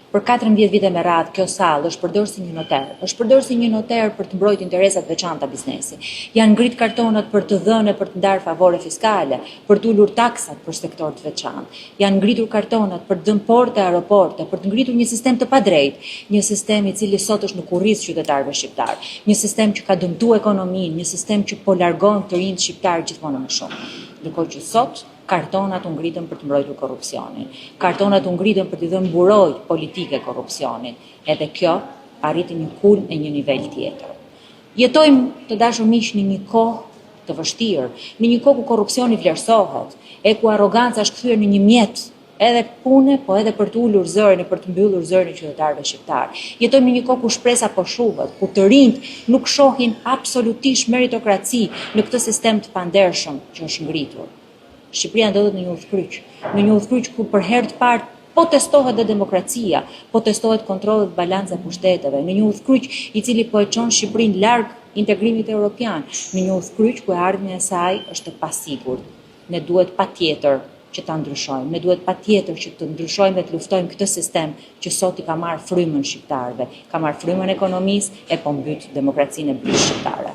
Për 14 vite me radhë kjo sallë është përdorur si një noter. Është përdorur si një noter për të mbrojtur interesat veçanta biznesi. Janë ngrit kartonat për të dhënë për të ndarë favore fiskale, për të ulur taksat për sektor të veçantë. Janë ngritur kartonat për të dhënë porte aeroporte, për të ngritur një sistem të padrejtë, një sistem i cili sot është në kurriz qytetarëve shqiptar, një sistem që ka dëmtuar ekonominë, një sistem që po largon të rinjt shqiptar gjithmonë më shumë. Ndërkohë që sot kartonat u ngritën për të mbrojtur korrupsionin. Kartonat u ngritën për të dhënë buroj politike korrupsionit. Edhe kjo arriti një kulm e një nivel tjetër. Jetojmë, të dashur miq, në një kohë të vështirë, në një kohë ku korrupsioni vlerësohet, e ku arroganca është kthyer në një mjet edhe pune, po edhe për të ulur zërin e për të mbyllur zërin e qytetarëve shqiptar. Jetojmë në një kohë ku shpresa po shuhet, ku të rinjt nuk shohin absolutisht meritokraci në këtë sistem të pandershëm që është ngritur. Shqipëria ndodhet në një udhkryq ku për herë të parë po testohet dhe demokracia, po testohet kontrolli dhe balanca e pushteteve, në një udhkryq i cili po e çon Shqipërinë larg integrimit evropian, në një udhkryq ku ardhmja e saj është e pasigurt. Ne duhet patjetër që ta ndryshojmë, ne duhet patjetër që të ndryshojmë dhe të luftojmë këtë sistem që sot i ka marrë frymën shqiptarëve, ka marrë frymën ekonomisë e po mbyt demokracinë e shqiptare.